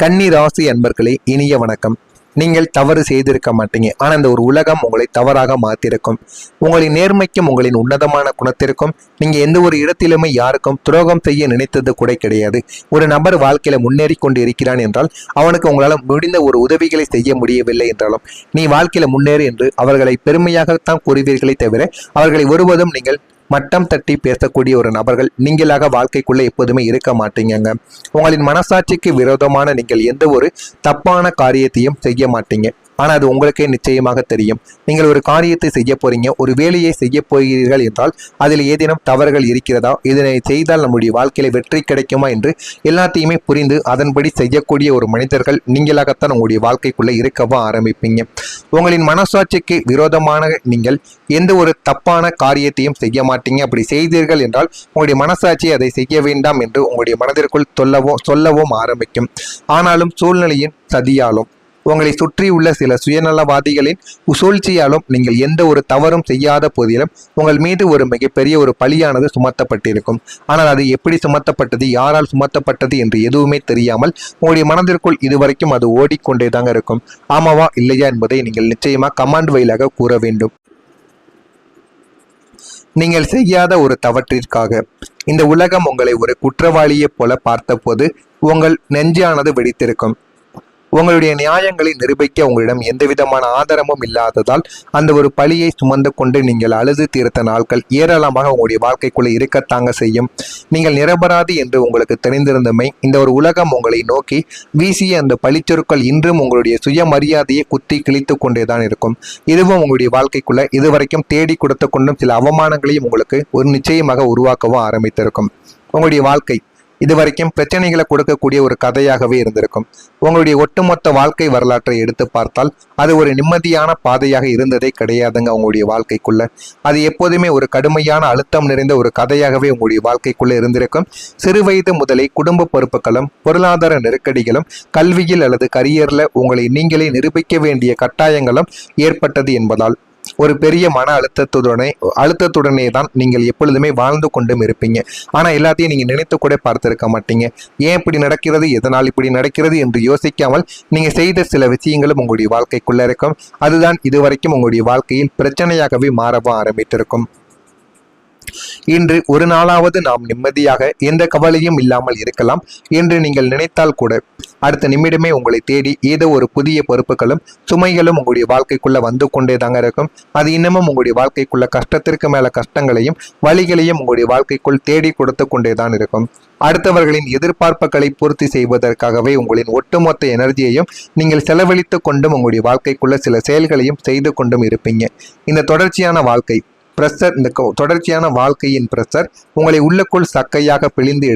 கன்னி ராசி அன்பர்களே, இனிய வணக்கம். நீங்கள் தவறு செய்திருக்க மாட்டீங்க. ஆனால் இந்த ஒரு உலகம் உங்களை தவறாக மாற்றிருக்கும். உங்களின் நேர்மைக்கும் உங்களின் உன்னதமான குணத்திற்கும் நீங்கள் எந்த ஒரு இடத்திலுமே யாருக்கும் துரோகம் செய்ய நினைத்தது கூட கிடையாது. ஒரு நபர் வாழ்க்கையில முன்னேறி கொண்டு இருக்கிறான் என்றால் அவனுக்கு உங்களால் முடிந்த ஒரு உதவிகளை செய்ய முடியவில்லை என்றாலும் நீ வாழ்க்கையில முன்னேறு என்று அவர்களை பெருமையாகத்தான் கூறுவீர்களே தவிர அவர்களை ஒருவதும் நீங்கள் மட்டம் தட்டி பேசக்கூடிய ஒரு நபர்கள் நீங்களாக வாழ்க்கைக்குள்ள எப்போதுமே இருக்க மாட்டீங்க. உங்களின் மனசாட்சிக்கு விரோதமான நீங்கள் எந்த ஒரு தப்பான காரியத்தையும் செய்ய மாட்டீங்க. ஆனால் அது உங்களுக்கே நிச்சயமாக தெரியும். நீங்கள் ஒரு காரியத்தை செய்ய போறீங்க, ஒரு வேலையை செய்ய போகிறீர்கள் என்றால் அதில் ஏதேனும் தவறுகள் இருக்கிறதா, இதனை செய்தால் நம்முடைய வாழ்க்கையில வெற்றி கிடைக்குமா என்று எல்லாத்தையுமே புரிந்து அதன்படி செய்யக்கூடிய ஒரு மனிதர்கள் நீங்களாகத்தான் உங்களுடைய வாழ்க்கைக்குள்ள இருக்கவும் ஆரம்பிப்பீங்க. உங்களின் மனசாட்சிக்கு விரோதமான நீங்கள் எந்த ஒரு தப்பான காரியத்தையும் செய்ய மாட்டீங்க. அப்படி செய்தீர்கள் என்றால் உங்களுடைய மனசாட்சி அதை செய்ய வேண்டாம் என்று உங்களுடைய மனதிற்குள் சொல்லவும் ஆரம்பிக்கும். ஆனாலும் சூழ்நிலையின் சதியாலும் உங்களை சுற்றியுள்ள சில சுயநலவாதிகளின் சூழ்ச்சியாலும் நீங்கள் எந்த ஒரு தவறும் செய்யாத போதிலும் உங்கள் மீது ஒரு மிகப்பெரிய ஒரு பழியானது சுமத்தப்பட்டிருக்கும். ஆனால் அது எப்படி சுமத்தப்பட்டது, யாரால் சுமத்தப்பட்டது என்று எதுவுமே தெரியாமல் உங்களுடைய மனதிற்குள் இதுவரைக்கும் அது ஓடிக்கொண்டே தாங்க இருக்கும். ஆமாவா இல்லையா என்பதை நீங்கள் நிச்சயமா கமாண்ட் வாயிலாக கூற வேண்டும். நீங்கள் செய்யாத ஒரு தவற்றிற்காக இந்த உலகம் உங்களை ஒரு குற்றவாளியை போல பார்த்தபோது உங்கள் நெஞ்சானது வெடித்திருக்கும். உங்களுடைய நியாயங்களை நிரூபிக்க உங்களிடம் எந்த விதமான ஆதாரமும் இல்லாததால் அந்த ஒரு பழியை சுமந்து கொண்டு நீங்கள் அழுது தீர்த்த நாட்கள் ஏராளமாக உங்களுடைய வாழ்க்கைக்குள்ள இருக்கத்தாங்க செய்யும். நீங்கள் நிரபராதி என்று உங்களுக்கு தெரிந்திருந்தமை இந்த ஒரு உலகம் உங்களை நோக்கி வீசிய அந்த பழிச்சொற்கள் இன்றும் உங்களுடைய சுயமரியாதையை குத்தி கிழித்து கொண்டேதான் இருக்கும். இதுவும் உங்களுடைய வாழ்க்கைக்குள்ள இதுவரைக்கும் தேடி கொடுத்து கொண்டும் சில அவமானங்களையும் உங்களுக்கு ஒரு நிச்சயமாக உருவாக்கவும் ஆரம்பித்திருக்கும். உங்களுடைய வாழ்க்கை இதுவரைக்கும் பிரச்சனைகளை கொடுக்கக்கூடிய ஒரு கதையாகவே இருந்திருக்கும். உங்களுடைய ஒட்டுமொத்த வாழ்க்கை வரலாற்றை எடுத்து பார்த்தால் அது ஒரு நிம்மதியான பாதையாக இருந்ததே கிடையாதுங்க. உங்களுடைய வாழ்க்கைக்குள்ள அது எப்போதுமே ஒரு கடுமையான அழுத்தம் நிறைந்த ஒரு கதையாகவே உங்களுடைய வாழ்க்கைக்குள்ள இருந்திருக்கும். சிறு வயது முதலே குடும்ப பொறுப்புகளும் பொருளாதார நெருக்கடிகளும் கல்வியில் அல்லது கரியர்ல உங்களை நீங்களே நிரூபிக்க வேண்டிய கட்டாயங்களும் ஏற்பட்டது என்பதால் ஒரு பெரிய மன அழுத்தத்துடனே தான் நீங்கள் எப்பொழுதுமே வாழ்ந்து கொண்டும் இருப்பீங்க. ஆனா எல்லாத்தையும் நீங்க நினைத்து கூட பார்த்திருக்க மாட்டீங்க. ஏன் இப்படி நடக்கிறது, எதனால் இப்படி நடக்கிறது என்று யோசிக்காமல் நீங்க செய்த சில விஷயங்களும் உங்களுடைய வாழ்க்கைக்குள்ள இருக்கும். அதுதான் இதுவரைக்கும் உங்களுடைய வாழ்க்கையில் பிரச்சனையாகவே மாறவும் ஆரம்பித்திருக்கும். இன்று ஒரு நாளாவது நாம் நிம்மதியாக எந்த கவலையும் இல்லாமல் இருக்கலாம் என்று நீங்கள் நினைத்தால் கூட அடுத்த நிமிடமே உங்களை தேடி ஏதோ ஒரு புதிய பொறுப்புகளும் சுமைகளும் உங்களுடைய வாழ்க்கைக்குள்ள வந்து கொண்டே தாங்க இருக்கும். அது இன்னமும் உங்களுடைய வாழ்க்கைக்குள்ள கஷ்டத்திற்கு மேல கஷ்டங்களையும் வழிகளையும் உங்களுடைய வாழ்க்கைக்குள் தேடி கொடுத்து கொண்டே தான் இருக்கும். அடுத்தவர்களின் எதிர்பார்ப்புகளை பூர்த்தி செய்வதற்காகவே உங்களின் ஒட்டுமொத்த எனர்ஜியையும் நீங்கள் செலவழித்து கொண்டும் உங்களுடைய வாழ்க்கைக்குள்ள சில செயல்களையும் செய்து கொண்டும் இருப்பீங்க. இந்த தொடர்ச்சியான வாழ்க்கை பிரஷர், இந்த தொடர்ச்சியான வாழ்க்கையின் பிரஷர் உங்களை உள்ளுக்குள் சக்கையாக பிழிந்து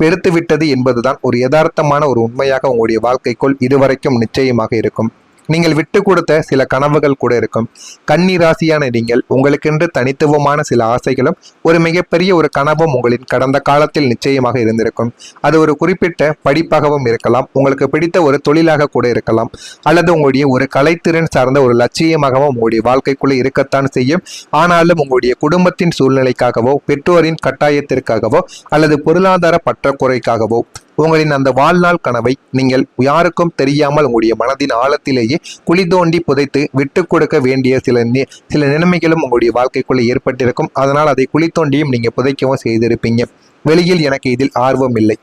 எடுத்துவிட்டது என்பதுதான் ஒரு யதார்த்தமான ஒரு உண்மையாக உங்களுடைய வாழ்க்கைக்குள் இதுவரைக்கும் நிச்சயமாக இருக்கும். நீங்கள் விட்டு கொடுத்த சில கனவுகள் கூட இருக்கும். கன்னி ராசியான நீங்கள் உங்களுக்கென்று தனித்துவமான சில ஆசைகளும் ஒரு மிகப்பெரிய ஒரு கனவும் உங்களின் கடந்த காலத்தில் நிச்சயமாக இருந்திருக்கும். அது ஒரு குறிப்பிட்ட படிப்பாகவும் இருக்கலாம், உங்களுக்கு பிடித்த ஒரு தொழிலாக கூட இருக்கலாம், அல்லது உங்களுடைய ஒரு கலைத்திறன் சார்ந்த ஒரு லட்சியமாகவும் உங்களுடைய வாழ்க்கைக்குள்ளே இருக்கத்தான் செய்யும். ஆனாலும் உங்களுடைய குடும்பத்தின் சூழ்நிலைக்காகவோ பெற்றோரின் கட்டாயத்திற்காகவோ அல்லது பொருளாதார பற்றாக்குறைக்காகவோ உங்களின் அந்த வாழ்நாள் கனவை நீங்கள் யாருக்கும் தெரியாமல் உங்களுடைய மனதின் ஆழத்திலேயே குழி தோண்டி புதைத்து விட்டு கொடுக்க வேண்டிய சில நிலைமைகளும் உங்களுடைய வாழ்க்கைக்குள்ள ஏற்பட்டிருக்கும். அதனால் அதை குழி தோண்டியும் நீங்க புதைக்கவும் செய்திருப்பீங்க. வெளியில் எனக்கு இதில் ஆர்வம் இல்லை,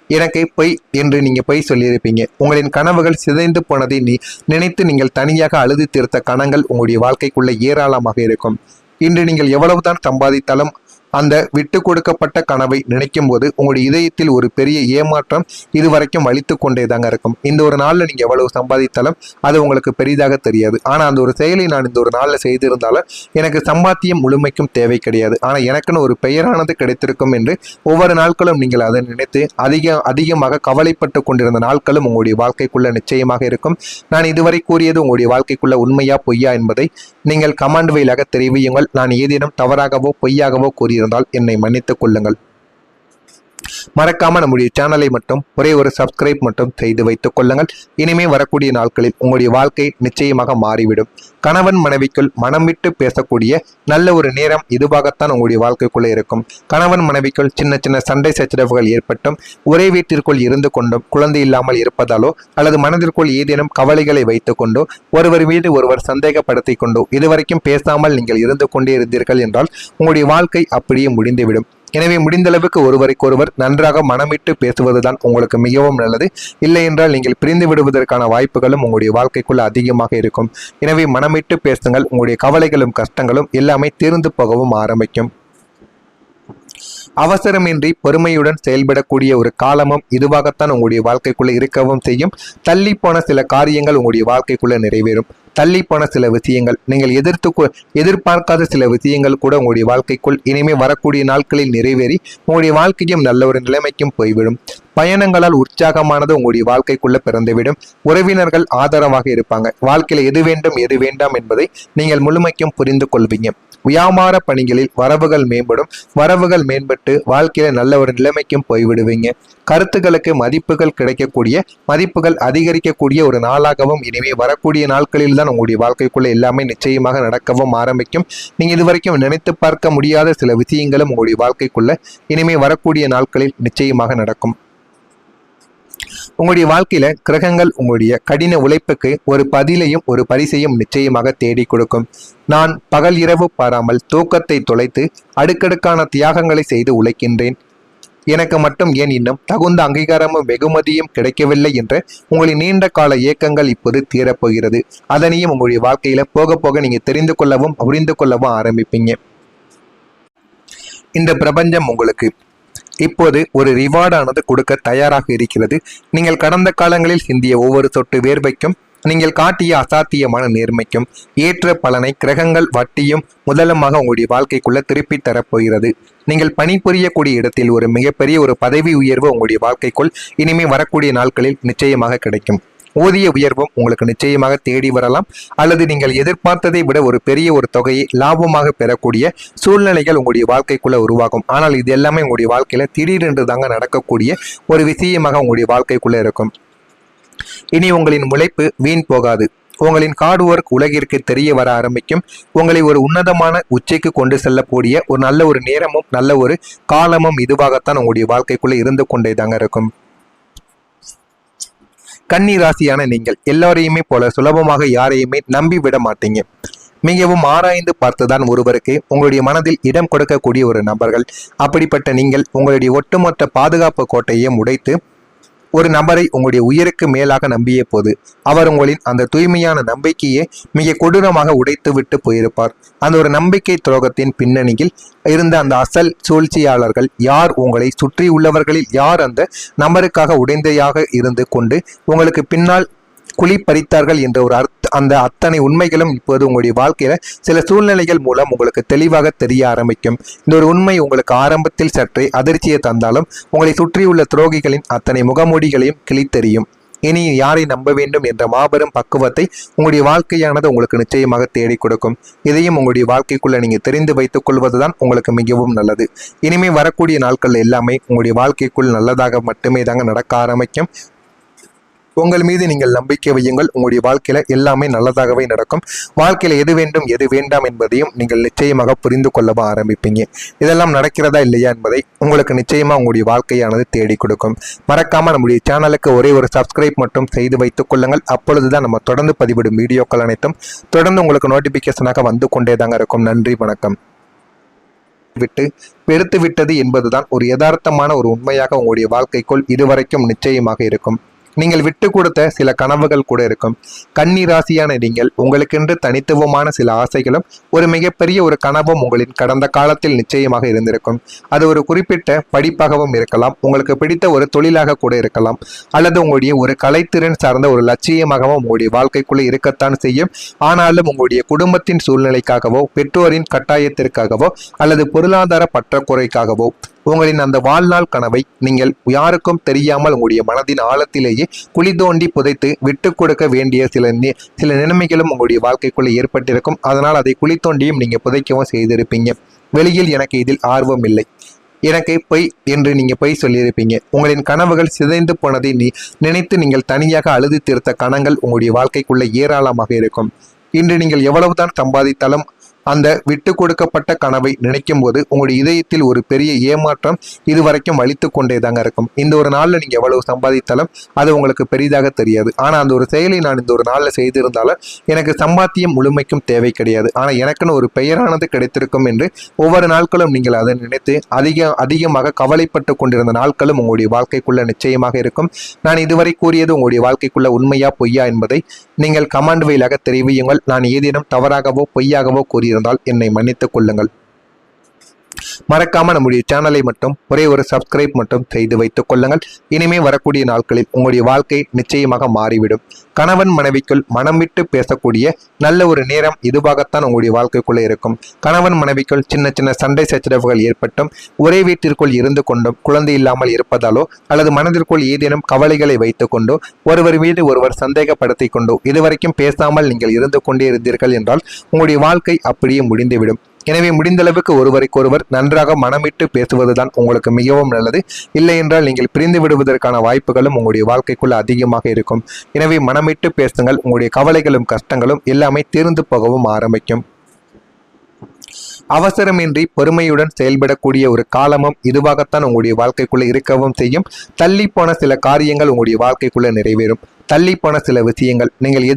எனக்கு பொய் என்று நீங்க பொய் சொல்லியிருப்பீங்க. உங்களின் கனவுகள் சிதைந்து போனதை நினைத்து நீங்கள் தனியாக அழுது தீர்த்த கணங்கள் உங்களுடைய வாழ்க்கைக்குள்ள ஏராளமாக இருக்கும். இன்று நீங்கள் எவ்வளவுதான் சம்பாதித்தாலும் அந்த விட்டு கொடுக்கப்பட்ட கனவை நினைக்கும் போது உங்களுடைய இதயத்தில் ஒரு பெரிய ஏமாற்றம் இதுவரைக்கும் வலித்து கொண்டே தாங்க இருக்கும். இந்த ஒரு நாளில் நீங்கள் எவ்வளவு சம்பாதித்தாலும் அது உங்களுக்கு பெரிதாக தெரியாது. ஆனால் அந்த ஒரு செயலை நான் இந்த ஒரு நாளில் செய்திருந்தாலும் எனக்கு சம்பாத்தியம் முழுமைக்கும் தேவை கிடையாது, ஆனால் எனக்குன்னு ஒரு பெயரானது கிடைத்திருக்கும் என்று ஒவ்வொரு நாட்களும் நீங்கள் அதை நினைத்து அதிகமாக கவலைப்பட்டு கொண்டிருந்த நாட்களும் உங்களுடைய வாழ்க்கைக்குள்ள நிச்சயமாக இருக்கும். நான் இதுவரை கூறியது உங்களுடைய வாழ்க்கைக்குள்ள உண்மையா பொய்யா என்பதை நீங்கள் கமாண்ட் வாயிலாக தெரிவியுங்கள். நான் ஏதேனும் தவறாகவோ பொய்யாகவோ கூறியிருந்தால் என்னை மன்னித்துக் கொள்ளுங்கள். மறக்காம நம்முடைய சேனலை மட்டும் ஒரே ஒரு சப்ஸ்கிரைப் மட்டும் செய்து வைத்துக் கொள்ளுங்கள். இனிமே வரக்கூடிய நாட்களில் உங்களுடைய வாழ்க்கை நிச்சயமாக மாறிவிடும். கணவன் மனைவிக்குள் மனம் விட்டு பேசக்கூடிய நல்ல ஒரு நேரம் இதுவாகத்தான் உங்களுடைய வாழ்க்கைக்குள்ளே இருக்கும். கணவன் மனைவிக்குள் சின்ன சின்ன சண்டை சச்சரவுகள் ஏற்பட்டும், ஒரே வீட்டிற்குள் இருந்து கொண்டும் குழந்தை இல்லாமல் இருப்பதாலோ அல்லது மனதிற்குள் ஏதேனும் கவலைகளை வைத்துக் கொண்டோ ஒருவர் மீது ஒருவர் சந்தேகப்படுத்திக் கொண்டோ இதுவரைக்கும் பேசாமல் நீங்கள் இருந்து கொண்டே இருந்தீர்கள் என்றால் உங்களுடைய வாழ்க்கை அப்படியே முடிந்துவிடும். எனவே முடிந்தளவுக்கு ஒருவருக்கொருவர் நன்றாக மனமிட்டு பேசுவதுதான் உங்களுக்கு மிகவும் நல்லது. இல்லை என்றால் நீங்கள் பிரிந்து விடுவதற்கான வாய்ப்புகளும் உங்களுடைய வாழ்க்கைக்குள்ள அதிகமாக இருக்கும். எனவே மனமிட்டு பேசுங்கள். உங்களுடைய கவலைகளும் கஷ்டங்களும் எல்லாமே தீர்ந்து போகவும் ஆரம்பிக்கும். அவசரமின்றி பொறுமையுடன் செயல்படக்கூடிய ஒரு காலமும் இதுவாகத்தான் உங்களுடைய வாழ்க்கைக்குள்ள இருக்கவும் செய்யும். தள்ளி போன சில காரியங்கள் உங்களுடைய வாழ்க்கைக்குள்ள நிறைவேறும். தள்ளி போன சில விஷயங்கள், நீங்கள் எதிர்பார்க்காத சில விஷயங்கள் கூட உங்களுடைய வாழ்க்கைக்குள் இனிமே வரக்கூடிய நாட்களில் நிறைவேறி உங்களுடைய வாழ்க்கையும் நல்ல ஒரு நிலைமைக்கும் போய்விடும். பயணங்களால் உற்சாகமானது உங்களுடைய வாழ்க்கைக்குள்ள பிறந்துவிடும். உறவினர்கள் ஆதரவாக இருப்பாங்க. வாழ்க்கையில எது வேண்டும் எது வேண்டாம் என்பதை நீங்கள் முழுமைக்கும் புரிந்து கொள்வீங்க. வியாபார பணிகளில் வரவுகள் மேம்படும். வரவுகள் மேம்பட்டு வாழ்க்கையில நல்ல ஒரு நிலைமைக்கும் போய்விடுவீங்க. கருத்துக்களுக்கு மதிப்புகள் கிடைக்கக்கூடிய, மதிப்புகள் அதிகரிக்கக்கூடிய ஒரு நாளாகவும் இனிமே வரக்கூடிய நாட்களில் தான் உங்களுடைய வாழ்க்கைக்குள்ள எல்லாமே நிச்சயமாக நடக்கவும் ஆரம்பிக்கும். நீங்க இதுவரைக்கும் நினைத்து பார்க்க முடியாத சில விஷயங்களும் உங்களுடைய வாழ்க்கைக்குள்ள இனிமே வரக்கூடிய நாட்களில் நிச்சயமாக நடக்கும். உங்களுடைய வாழ்க்கையில கிரகங்கள் உங்களுடைய கடின உழைப்புக்கு ஒரு பதிலையும் ஒரு பரிசையும் நிச்சயமாக தேடி கொடுக்கும். நான் பகல் இரவு பாராமல் தூக்கத்தை தொலைத்து அடுக்கடுக்கான தியாகங்களை செய்து உழைக்கின்றேன். எனக்கு மட்டும் ஏன் இன்னும் தகுந்த அங்கீகாரமும் வெகுமதியும் கிடைக்கவில்லை என்ற உங்களின் நீண்ட கால ஏக்கங்கள் இப்போது தீரப்போகிறது. அதனையும் உங்களுடைய வாழ்க்கையில போக போக நீங்க தெரிந்து கொள்ளவும் புரிந்து கொள்ளவும் ஆரம்பிப்பீங்க. இந்த பிரபஞ்சம் உங்களுக்கு இப்போது ஒரு ரிவார்டானது கொடுக்க தயாராக இருக்கிறது. நீங்கள் கடந்த காலங்களில் சிந்திய ஒவ்வொரு சொட்டு வேர்வைக்கும், நீங்கள் காட்டிய அசாத்தியமான நேர்மைக்கும் ஏற்ற பலனை கிரகங்கள் வட்டியும் முதலமாக உங்களுடைய வாழ்க்கைக்குள்ள திருப்பி தரப்போகிறது. நீங்கள் பணிபுரியக்கூடிய இடத்தில் ஒரு மிகப்பெரிய ஒரு பதவி உயர்வு உங்களுடைய வாழ்க்கைக்குள் இனிமே வரக்கூடிய நாட்களில் நிச்சயமாக கிடைக்கும். ஊதிய உயர்வும் உங்களுக்கு நிச்சயமாக தேடி வரலாம். அல்லது நீங்கள் எதிர்பார்த்ததை விட ஒரு பெரிய ஒரு தொகையை லாபமாக பெறக்கூடிய சூழ்நிலைகள் உங்களுடைய வாழ்க்கைக்குள்ள உருவாகும். ஆனால் இது எல்லாமே உங்களுடைய வாழ்க்கையில திடீரென்று தாங்க நடக்கக்கூடிய ஒரு விஷயமாக உங்களுடைய வாழ்க்கைக்குள்ள இருக்கும். இனி உங்களின் உழைப்பு வீண் போகாது. உங்களின் ஹார்ட் ஒர்க் உலகிற்கு தெரிய வர ஆரம்பிக்கும். உங்களை ஒரு உன்னதமான உச்சைக்கு கொண்டு செல்லக்கூடிய ஒரு நல்ல ஒரு நேரமும் நல்ல ஒரு காலமும் இதுவாகத்தான் உங்களுடைய வாழ்க்கைக்குள்ள இருந்து கொண்டே தாங்க இருக்கும். கன்னி ராசியான நீங்கள் எல்லாரையுமே போல சுலபமாக யாரையுமே நம்பி விட மாட்டீங்க. மிகவும் ஆராய்ந்து பார்த்துதான் ஒருவருக்கு உங்களுடைய மனதில் இடம் கொடுக்கக்கூடிய ஒரு நபர்கள். அப்படிப்பட்ட நீங்கள் உங்களுடைய ஒட்டுமொத்த பாதுகாப்பு கோட்டையும் உடைத்து ஒரு நபரை உங்களுடைய உயிருக்கு மேலாக நம்பிய போது அவர் உங்களின் அந்த தூய்மையான நம்பிக்கையே மிக கொடூரமாக உடைத்து விட்டு போயிருப்பார். அந்த ஒரு நம்பிக்கை துரோகத்தின் பின்னணியில் இருந்த அந்த அசல் சூழ்ச்சியாளர்கள் யார், உங்களை சுற்றி உள்ளவர்களில் யார் அந்த நபருக்காக உடைந்தையாக இருந்து கொண்டு உங்களுக்கு பின்னால் குழி பறித்தார்கள் என்ற ஒரு அந்த அத்தனை உண்மைகளும் இப்போது உங்களுடைய வாழ்க்கையில சில சூழ்நிலைகள் மூலம் உங்களுக்கு தெளிவாக தெரிய ஆரம்பிக்கும். இந்த ஒரு உண்மை உங்களுக்கு ஆரம்பத்தில் சற்றே அதிர்ச்சியை தந்தாலும் உங்களை சுற்றியுள்ள துரோகிகளின் அத்தனை முகமூடிகளையும் கிழித்தெறியும். இனி யாரை நம்ப வேண்டும் என்ற மாபெரும் பக்குவத்தை உங்களுடைய வாழ்க்கையானது உங்களுக்கு நிச்சயமாக தேடி கொடுக்கும். இதையும் உங்களுடைய வாழ்க்கைக்குள்ள நீங்க தெரிந்து வைத்துக் கொள்வதுதான் உங்களுக்கு மிகவும் நல்லது. இனிமே வரக்கூடிய நாட்கள் எல்லாமே உங்களுடைய வாழ்க்கைக்குள் நல்லதாக மட்டுமே தாங்க நடக்க ஆரம்பிக்கும். உங்கள் மீது நீங்கள் நம்பிக்கை வையுங்கள். உங்களுடைய வாழ்க்கையில எல்லாமே நல்லதாகவே நடக்கும். வாழ்க்கையில எது வேண்டும் எது வேண்டாம் என்பதையும் நீங்கள் நிச்சயமாக புரிந்து கொள்ளவும் ஆரம்பிப்பீங்க. இதெல்லாம் நடக்கிறதா இல்லையா என்பதை உங்களுக்கு நிச்சயமா உங்களுடைய வாழ்க்கையானது தேடி கொடுக்கும். மறக்காம நம்முடைய சேனலுக்கு ஒரே ஒரு சப்ஸ்கிரைப் மட்டும் செய்து வைத்துக் கொள்ளுங்கள். அப்பொழுதுதான் நம்ம தொடர்ந்து பதிவிடும் வீடியோக்கள் அனைத்தும் தொடர்ந்து உங்களுக்கு நோட்டிபிகேஷனாக வந்து கொண்டே தாங்க இருக்கும். நன்றி, வணக்கம். விட்டு பெருத்து விட்டது என்பதுதான் ஒரு யதார்த்தமான ஒரு உண்மையாக உங்களுடைய வாழ்க்கைக்குள் இதுவரைக்கும் நிச்சயமாக இருக்கும். நீங்கள் விட்டு கொடுத்த சில கனவுகள் கூட இருக்கும். கன்னி ராசியான நீங்கள் உங்களுக்கென்று தனித்துவமான சில ஆசைகளும் ஒரு மிகப்பெரிய ஒரு கனவும் உங்களின் கடந்த காலத்தில் நிச்சயமாக இருந்திருக்கும். அது ஒரு குறிப்பிட்ட படிப்பாகவும் இருக்கலாம், உங்களுக்கு பிடித்த ஒரு தொழிலாக கூட இருக்கலாம், அல்லது உங்களுடைய ஒரு கலைத்திறன் சார்ந்த ஒரு லட்சியமாகவும் உங்களுடைய வாழ்க்கைக்குள்ளே இருக்கத்தான் செய்யும். ஆனாலும் உங்களுடைய குடும்பத்தின் சூழ்நிலைக்காகவோ, பெற்றோரின் கட்டாயத்திற்காகவோ, அல்லது பொருளாதார பற்றாக்குறைக்காகவோ உங்களின் அந்த வாழ்நாள் கனவை நீங்கள் யாருக்கும் தெரியாமல் உங்களுடைய மனதின் ஆழத்திலேயே குழி தோண்டி புதைத்து விட்டு கொடுக்க வேண்டிய சில நிலைமைகளும் உங்களுடைய வாழ்க்கைக்குள்ளே ஏற்பட்டிருக்கும். அதனால் அதை குழி தோண்டியும் நீங்க புதைக்கவும் செய்திருப்பீங்க. வெளியில் எனக்கு இதில் ஆர்வம் இல்லை, எனக்கு பொய் என்று நீங்க பொய் சொல்லியிருப்பீங்க. உங்களின் கனவுகள் சிதைந்து போனதை நினைத்து நீங்கள் தனியாக அழுது தீர்த்த கணங்கள் உங்களுடைய வாழ்க்கைக்குள்ள ஏராளமாக இருக்கும். இன்று நீங்கள் எவ்வளவுதான் சம்பாதித்தாலும் அந்த விட்டு கொடுக்கப்பட்ட கனவை நினைக்கும் போது உங்களுடைய இதயத்தில் ஒரு பெரிய ஏமாற்றம் இதுவரைக்கும் அளித்து கொண்டே தாங்க இருக்கும். இந்த ஒரு நாளில் நீங்கள் எவ்வளவு சம்பாதித்தாலும் அது உங்களுக்கு பெரிதாக தெரியாது. ஆனால் அந்த ஒரு செயலை நான் இந்த ஒரு நாளில் செய்திருந்தாலும் எனக்கு சம்பாத்தியம் முழுமைக்கும் தேவை கிடையாது, ஆனால் எனக்குன்னு ஒரு பெயரானது கிடைத்திருக்கும் என்று ஒவ்வொரு நாட்களும் நீங்கள் அதை நினைத்து அதிகமாக கவலைப்பட்டு கொண்டிருந்த நாட்களும் உங்களுடைய வாழ்க்கைக்குள்ள நிச்சயமாக இருக்கும். நான் இதுவரை கூறியது உங்களுடைய வாழ்க்கைக்குள்ள உண்மையா பொய்யா என்பதை நீங்கள் கமெண்ட் வழியாக தெரிவியுங்கள். நான் ஏதேனும் தவறாகவோ பொய்யாகவோ கூறியிருந்தால் என்னை மன்னித்துக் கொள்ளுங்கள். மறக்காம நம்முடைய சேனலை மட்டும் ஒரே ஒரு சப்ஸ்கிரைப் மட்டும் செய்து வைத்துக் கொள்ளுங்கள். இனிமே வரக்கூடிய நாட்களில் உங்களுடைய வாழ்க்கை நிச்சயமாக மாறிவிடும். கணவன் மனைவிக்குள் மனம் விட்டு பேசக்கூடிய நல்ல ஒரு நேரம் இதுவாகத்தான் உங்களுடைய வாழ்க்கைக்குள்ள இருக்கும். கணவன் மனைவிக்குள் சின்ன சின்ன சண்டை சச்சரவுகள் ஏற்பட்டும், ஒரே வீட்டிற்குள் இருந்து கொண்டும் குழந்தை இல்லாமல் இருப்பதாலோ அல்லது மனதிற்குள் ஏதேனும் கவலைகளை வைத்துக் கொண்டோ ஒருவர் மீது ஒருவர் சந்தேகப்படுத்திக் கொண்டோ இதுவரைக்கும் பேசாமல் நீங்கள் இருந்து கொண்டே இருந்தீர்கள் என்றால் உங்களுடைய வாழ்க்கை அப்படியே முடிந்துவிடும். எனவே முடிந்தளவுக்கு ஒருவருக்கொருவர் நன்றாக மனமிட்டு பேசுவதுதான் உங்களுக்கு மிகவும் நல்லது. இல்லை என்றால் நீங்கள் பிரிந்து விடுவதற்கான வாய்ப்புகளும் உங்களுடைய வாழ்க்கைக்குள்ள அதிகமாக இருக்கும். எனவே மனமிட்டு பேசுங்கள். உங்களுடைய கவலைகளும் கஷ்டங்களும் எல்லாமே தீர்ந்து போகவும் ஆரம்பிக்கும். அவசரமின்றி பொறுமையுடன் செயல்படக்கூடிய ஒரு காலமும் இதுவாகத்தான் உங்களுடைய வாழ்க்கைக்குள்ள இருக்கவும் செய்யும். தள்ளி போன சில காரியங்கள் உங்களுடைய வாழ்க்கைக்குள்ள நிறைவேறும். தள்ளி போன சில விஷயங்கள், நீங்கள்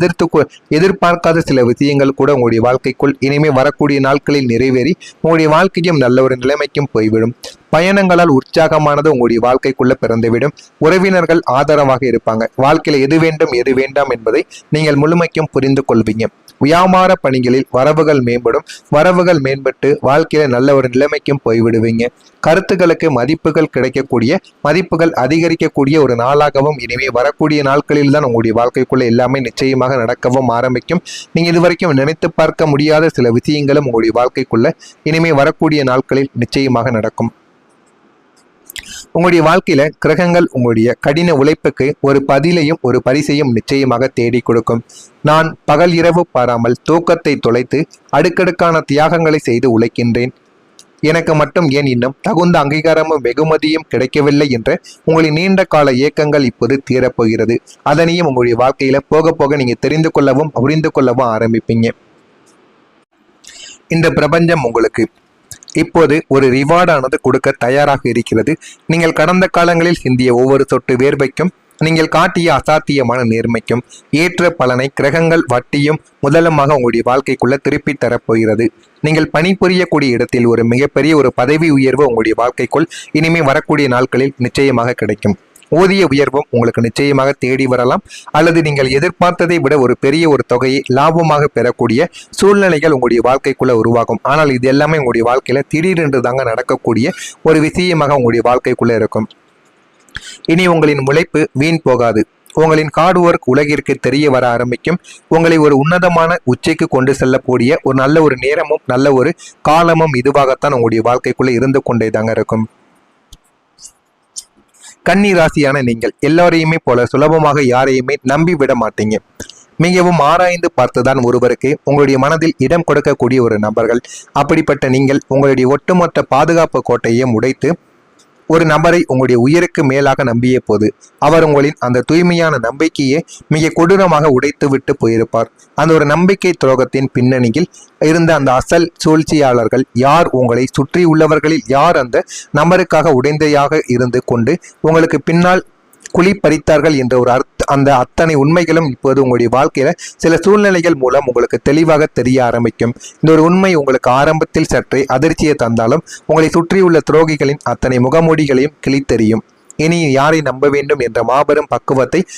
எதிர்பார்க்காத சில விஷயங்கள் கூட உங்களுடைய வாழ்க்கைக்குள் இனிமே வரக்கூடிய நாட்களில் நிறைவேறி உங்களுடைய வாழ்க்கையும் நல்ல ஒரு நிலைமைக்கும் போய்விடும். பயணங்களால் உற்சாகமானது உங்களுடைய வாழ்க்கைக்குள்ள பிறந்துவிடும். உறவினர்கள் ஆதரவாக இருப்பாங்க. வாழ்க்கையில எது வேண்டும் எது வேண்டாம் என்பதை நீங்கள் முழுமைக்கும் புரிந்து கொள்வீங்க. வியாபார பணிகளில் வரவுகள் மேம்படும். வரவுகள் மேம்பட்டு வாழ்க்கையில நல்ல ஒரு நிலைமைக்கும் போய்விடுவீங்க. கருத்துக்களுக்கு மதிப்புகள் கிடைக்கக்கூடிய, மதிப்புகள் அதிகரிக்கக்கூடிய ஒரு நாளாகவும் இனிமே வரக்கூடிய நாட்களில் தான் உங்களுடைய வாழ்க்கைக்குள்ள எல்லாமே நிச்சயமாக நடக்கவும் ஆரம்பிக்கும். நீங்க இதுவரைக்கும் நினைத்து பார்க்க முடியாத சில விஷயங்களும் உங்களுடைய வாழ்க்கைக்குள்ள இனிமே வரக்கூடிய நாட்களில் நிச்சயமாக நடக்கும். உங்களுடைய வாழ்க்கையில கிரகங்கள் உங்களுடைய கடின உழைப்புக்கு ஒரு பதிலையும் ஒரு பரிசையும் நிச்சயமாக தேடி கொடுக்கும். நான் பகல் இரவு பாராமல் தூக்கத்தை தொலைத்து அடுக்கடுக்கான தியாகங்களை செய்து உழைக்கின்றேன். எனக்கு மட்டும் ஏன் இன்னும் தகுந்த அங்கீகாரமும் வெகுமதியும் கிடைக்கவில்லை என்ற உங்களின் நீண்ட கால இயக்கங்கள் இப்போது தீரப்போகிறது. அதனையும் உங்களுடைய வாழ்க்கையில போக போக நீங்க தெரிந்து கொள்ளவும் புரிந்து கொள்ளவும் ஆரம்பிப்பீங்க. இந்த பிரபஞ்சம் உங்களுக்கு இப்போது ஒரு ரிவார்டானது கொடுக்க தயாராக இருக்கிறது. நீங்கள் கடந்த காலங்களில் சிந்திய ஒவ்வொரு சொட்டு வேர்வைக்கும், நீங்கள் காட்டிய அசாத்தியமான நேர்மைக்கும் ஏற்ற பலனை கிரகங்கள் வட்டியும் முதலமாக உங்களுடைய வாழ்க்கைக்குள்ள திருப்பி தரப்போகிறது. நீங்கள் பணிபுரியக்கூடிய இடத்தில் ஒரு மிகப்பெரிய ஒரு பதவி உயர்வு உங்களுடைய வாழ்க்கைக்குள் இனிமே வரக்கூடிய நாட்களில் நிச்சயமாக கிடைக்கும். ஊதிய உயர்வும் உங்களுக்கு நிச்சயமாக தேடி வரலாம். அல்லது நீங்கள் எதிர்பார்த்ததை விட ஒரு பெரிய ஒரு தொகையை லாபமாக பெறக்கூடிய சூழ்நிலைகள் உங்களுடைய வாழ்க்கைக்குள்ள உருவாகும். ஆனால் இது எல்லாமே உங்களுடைய வாழ்க்கையில திடீரென்று தாங்க நடக்கக்கூடிய ஒரு விஷயமாக உங்களுடைய வாழ்க்கைக்குள்ள இருக்கும். இனி உங்களின் உழைப்பு வீண் போகாது. உங்களின் ஹார்ட் ஒர்க் உலகிற்கு தெரிய வர ஆரம்பிக்கும். உங்களை ஒரு உன்னதமான உச்சைக்கு கொண்டு செல்லக்கூடிய ஒரு நல்ல ஒரு நேரமும் நல்ல ஒரு காலமும் இதுவாகத்தான் உங்களுடைய வாழ்க்கைக்குள்ள இருந்து கொண்டே தாங்க இருக்கும். கன்னி ராசியான நீங்கள் எல்லாரையுமே போல சுலபமாக யாரையுமே நம்பி விட மாட்டீங்க. மிகவும் ஆராய்ந்து பார்த்துதான் ஒருவருக்கு உங்களுடைய மனதில் இடம் கொடுக்கக்கூடிய ஒரு நபர்கள். அப்படிப்பட்ட நீங்கள் உங்களுடைய ஒட்டுமொத்த பாதுகாப்பு கோட்டையும் உடைத்து ஒரு நபரை உங்களுடைய உயிருக்கு மேலாக நம்பிய போது அவர் உங்களின் அந்த தூய்மையான நம்பிக்கையை மிக கொடூரமாக உடைத்து விட்டு போயிருப்பார். அந்த ஒரு நம்பிக்கை துரோகத்தின் பின்னணியில் இருந்த அந்த அசல் சூழ்ச்சியாளர்கள் யார், உங்களை சுற்றி உள்ளவர்களில் யார் அந்த நபருக்காக உடைந்தையாக இருந்து கொண்டு உங்களுக்கு பின்னால் குழி பறித்தார்கள் என்ற ஒரு அந்த அத்தனை உண்மைகளும் இப்போது உங்களுடைய வாழ்க்கையில சில சூழ்நிலைகள் மூலம் உங்களுக்கு தெளிவாக தெரிய ஆரம்பிக்கும். இந்த ஒரு உண்மை உங்களுக்கு ஆரம்பத்தில் சற்றே அதிர்ச்சியை தந்தாலும் உங்களை சுற்றியுள்ள துரோகிகளின் அத்தனை முகமூடிகளையும் கிழித்தெறியும். இனி யாரை நம்ப வேண்டும் என்ற மாபெரும் பக்குவத்தை